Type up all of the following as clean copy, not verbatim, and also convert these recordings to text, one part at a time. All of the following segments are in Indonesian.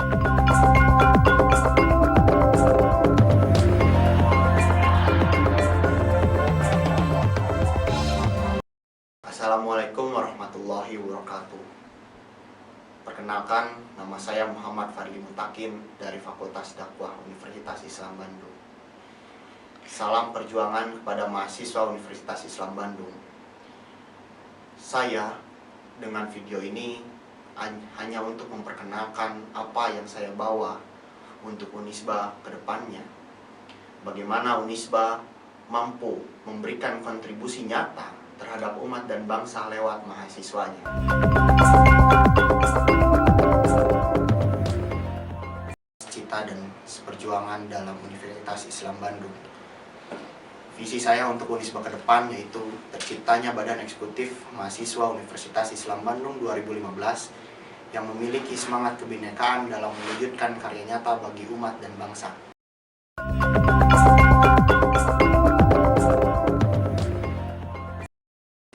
Assalamualaikum warahmatullahi wabarakatuh. Perkenalkan, nama saya Muhammad Fadli Mutakin dari Fakultas Dakwah Universitas Islam Bandung. Salam perjuangan kepada mahasiswa Universitas Islam Bandung. Saya dengan video ini hanya untuk memperkenalkan apa yang saya bawa untuk Unisba ke depannya. Bagaimana Unisba mampu memberikan kontribusi nyata terhadap umat dan bangsa lewat mahasiswanya. Cita dan seperjuangan dalam Universitas Islam Bandung. Visi saya untuk Unisba ke depan yaitu terciptanya Badan Eksekutif Mahasiswa Universitas Islam Bandung 2015 yang memiliki semangat kebinekaan dalam mewujudkan karya nyata bagi umat dan bangsa.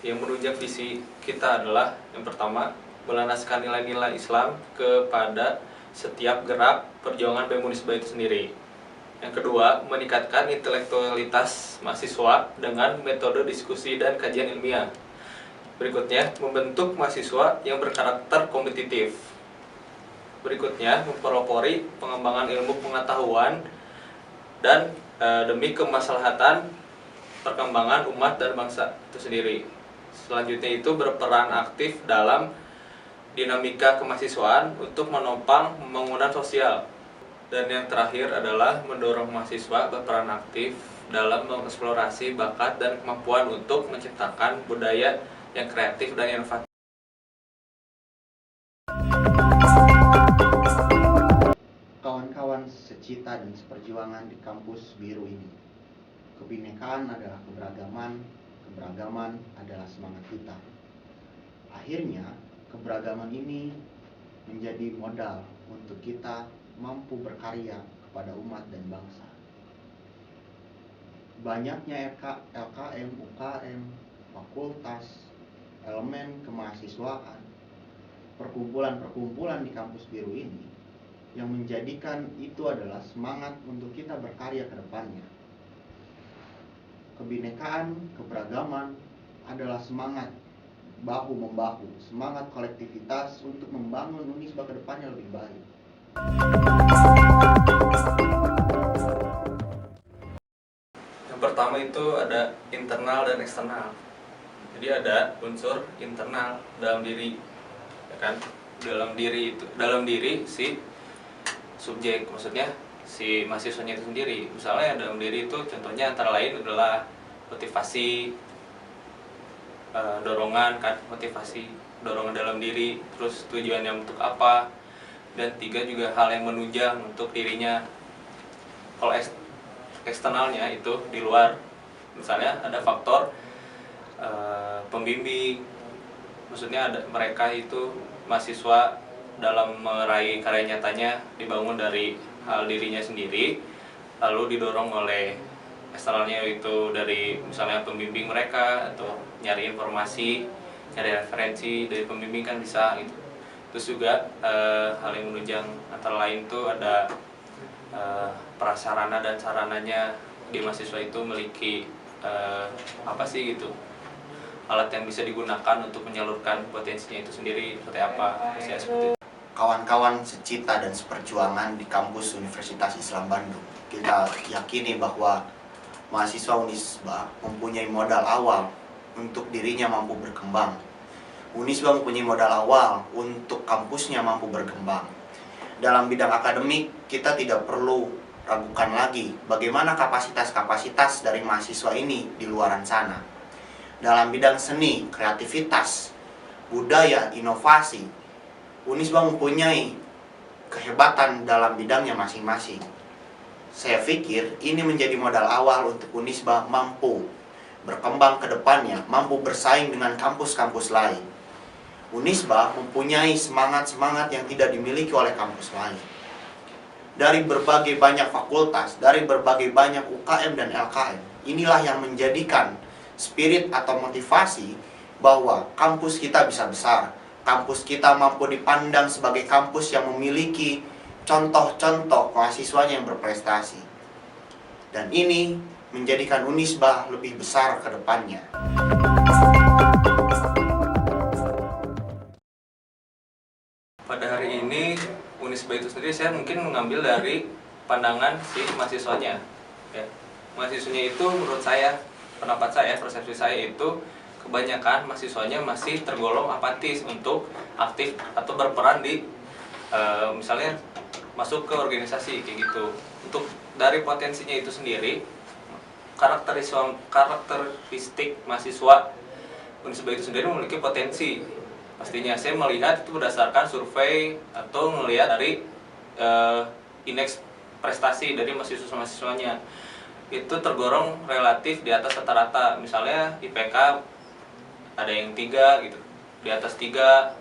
Yang menunjang visi kita adalah yang pertama, melandaskan nilai-nilai Islam kepada setiap gerak perjuangan BEM Unisba itu sendiri. Yang kedua, meningkatkan intelektualitas mahasiswa dengan metode diskusi dan kajian ilmiah. Berikutnya, membentuk mahasiswa yang berkarakter kompetitif. Berikutnya, mempelopori pengembangan ilmu pengetahuan dan demi kemaslahatan perkembangan umat dan bangsa itu sendiri. Selanjutnya itu berperan aktif dalam dinamika kemahasiswaan untuk menopang pembangunan sosial. Dan yang terakhir adalah mendorong mahasiswa berperan aktif dalam mengeksplorasi bakat dan kemampuan untuk menciptakan budaya yang kreatif dan inovatif. Kawan-kawan secita dan seperjuangan di kampus biru ini. Kebinekaan adalah keberagaman, keberagaman adalah semangat kita. Akhirnya, keberagaman ini menjadi modal untuk kita mampu berkarya kepada umat dan bangsa. Banyaknya LKM, UKM, fakultas, elemen kemahasiswaan, perkumpulan-perkumpulan di kampus biru ini yang menjadikan itu adalah semangat untuk kita berkarya ke depannya. Kebinekaan, keberagaman adalah semangat bahu-membahu, semangat kolektivitas untuk membangun Unisba ke depannya lebih baik. Yang pertama itu ada internal dan eksternal. Jadi ada unsur internal dalam diri, ya kan? Dalam diri si subjek, maksudnya si mahasiswanya itu sendiri. Misalnya dalam diri itu contohnya antara lain adalah motivasi, dorongan kan, dorongan dalam diri, terus tujuannya untuk apa, dan tiga juga hal yang menunjang untuk dirinya. Kalau eksternalnya itu di luar, misalnya ada faktor pembimbing, maksudnya ada mereka itu mahasiswa dalam meraih karya nyatanya dibangun dari hal dirinya sendiri, lalu didorong oleh eksternalnya itu dari misalnya pembimbing mereka atau nyari informasi, nyari referensi dari pembimbing kan bisa gitu. Terus juga hal yang menunjang antara lain itu ada prasarana dan sarananya di mahasiswa itu memiliki apa sih gitu, alat yang bisa digunakan untuk menyalurkan potensinya itu sendiri seperti apa, misalnya seperti itu. Kawan-kawan secita dan seperjuangan di kampus Universitas Islam Bandung, kita yakini bahwa mahasiswa Unisba mempunyai modal awal untuk dirinya mampu berkembang. Unisba mempunyai modal awal untuk kampusnya mampu berkembang. Dalam bidang akademik, kita tidak perlu ragukan lagi bagaimana kapasitas-kapasitas dari mahasiswa ini di luaran sana. Dalam bidang seni, kreativitas, budaya, inovasi, Unisba mempunyai kehebatan dalam bidangnya masing-masing. Saya pikir ini menjadi modal awal untuk Unisba mampu berkembang ke depannya, mampu bersaing dengan kampus-kampus lain. Unisba mempunyai semangat-semangat yang tidak dimiliki oleh kampus lain. Dari berbagai banyak fakultas, dari berbagai banyak UKM dan LKM, inilah yang menjadikan spirit atau motivasi bahwa kampus kita bisa besar. Kampus kita mampu dipandang sebagai kampus yang memiliki contoh-contoh mahasiswanya yang berprestasi. Dan ini menjadikan Unisba lebih besar ke depannya. Pada hari ini Unisba itu sendiri saya mungkin mengambil dari pandangan si mahasiswanya. Ya. Mahasiswanya itu menurut saya, pendapat saya, persepsi saya itu kebanyakan mahasiswanya masih tergolong apatis untuk aktif atau berperan di misalnya masuk ke organisasi kayak gitu. Untuk dari potensinya itu sendiri, karakteristik mahasiswa Unisba itu sendiri memiliki potensi. Pastinya saya melihat itu berdasarkan survei atau melihat dari indeks prestasi dari mahasiswa-mahasiswanya. Itu tergolong relatif di atas rata-rata. Misalnya IPK ada yang 3 gitu, di atas 3,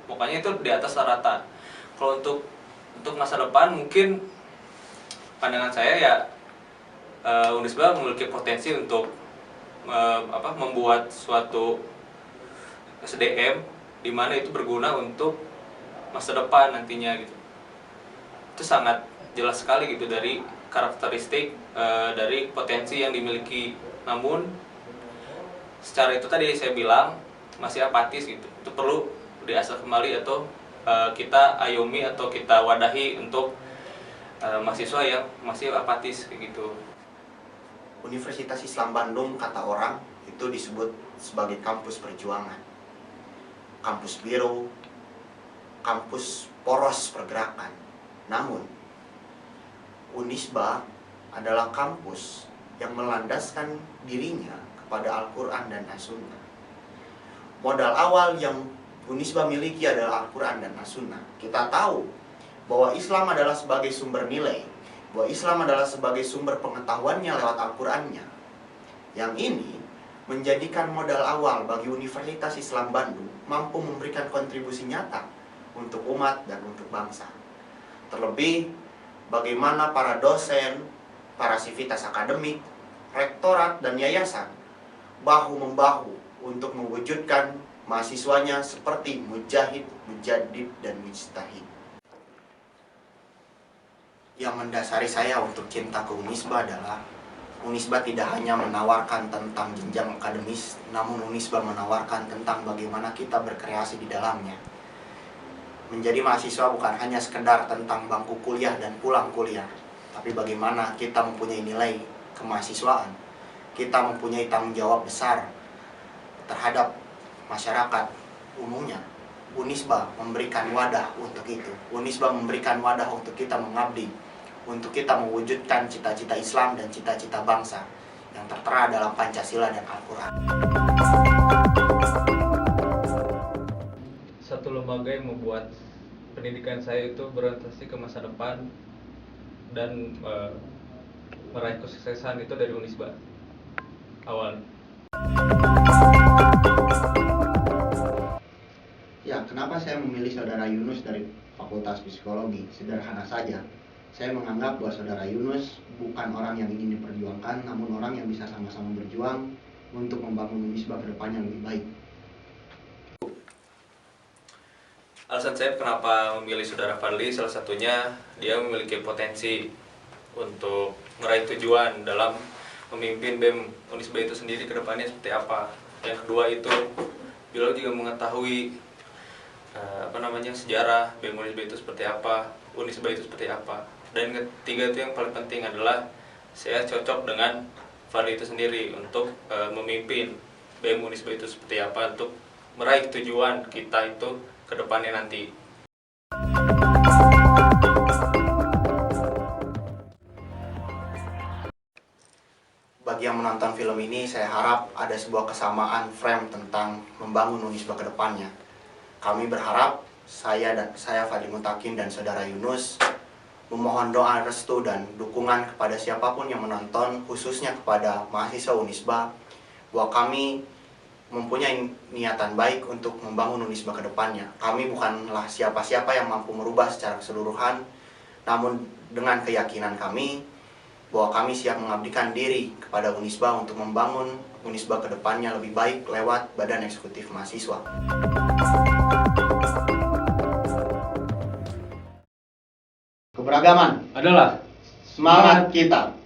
pokoknya itu di atas rata. Kalau untuk masa depan mungkin pandangan saya ya Unisba memiliki potensi untuk membuat suatu SDM di mana itu berguna untuk masa depan nantinya gitu. Itu sangat jelas sekali gitu dari karakteristik dari potensi yang dimiliki. Namun secara itu tadi saya bilang masih apatis gitu. Itu perlu diasah kembali atau kita ayomi atau kita wadahi untuk mahasiswa yang masih apatis kayak gitu. Universitas Islam Bandung, kata orang, itu disebut sebagai kampus perjuangan, kampus biru, kampus poros pergerakan. Namun, Unisba adalah kampus yang melandaskan dirinya kepada Al-Quran dan As-Sunnah. Modal awal yang Unisba miliki adalah Al-Quran dan As-Sunnah. Kita tahu bahwa Islam adalah sebagai sumber nilai, bahwa Islam adalah sebagai sumber pengetahuannya lewat Al-Qurannya. Yang ini menjadikan modal awal bagi Universitas Islam Bandung mampu memberikan kontribusi nyata untuk umat dan untuk bangsa. Terlebih, bagaimana para dosen, para sivitas akademik, rektorat, dan yayasan bahu-membahu untuk mewujudkan mahasiswanya seperti mujahid, mujaddid, dan mujtahid. Yang mendasari saya untuk cinta ke Unisba adalah Unisba tidak hanya menawarkan tentang jenjang akademis, namun Unisba menawarkan tentang bagaimana kita berkreasi di dalamnya. Menjadi mahasiswa bukan hanya sekedar tentang bangku kuliah dan pulang kuliah, tapi bagaimana kita mempunyai nilai kemahasiswaan. Kita mempunyai tanggung jawab besar terhadap masyarakat umumnya. Unisba memberikan wadah untuk itu. Unisba memberikan wadah untuk kita mengabdi, untuk kita mewujudkan cita-cita Islam dan cita-cita bangsa yang tertera dalam Pancasila dan Al-Quran. Satu lembaga yang membuat pendidikan saya itu berorientasi ke masa depan dan meraih kesuksesan itu dari Unisba awal. Ya, kenapa saya memilih saudara Yunus dari Fakultas Psikologi? Sederhana saja. Saya menganggap bahwa saudara Yunus bukan orang yang ingin diperjuangkan, namun orang yang bisa sama-sama berjuang untuk membangun Unisba ke depannya lebih baik. Alasan saya kenapa memilih saudara Fadli, salah satunya dia memiliki potensi untuk meraih tujuan dalam memimpin BEM Unisba itu sendiri ke depannya seperti apa. Yang kedua itu beliau juga mengetahui sejarah BEM Unisba itu seperti apa, Unisba itu seperti apa. Dan ketiga itu yang paling penting adalah saya cocok dengan Fadli itu sendiri untuk memimpin BEM Unisba itu seperti apa untuk meraih tujuan kita itu ke depannya nanti. Bagi yang menonton film ini, saya harap ada sebuah kesamaan frame tentang membangun Unisba ke depannya. Kami berharap saya Fadli Mutakin dan saudara Yunus memohon doa restu dan dukungan kepada siapapun yang menonton, khususnya kepada mahasiswa Unisba, bahwa kami mempunyai niatan baik untuk membangun Unisba ke depannya. Kami bukanlah siapa-siapa yang mampu merubah secara keseluruhan, namun dengan keyakinan kami bahwa kami siap mengabdikan diri kepada Unisba untuk membangun Unisba ke depannya lebih baik lewat Badan Eksekutif Mahasiswa. Keberagaman adalah semangat kita.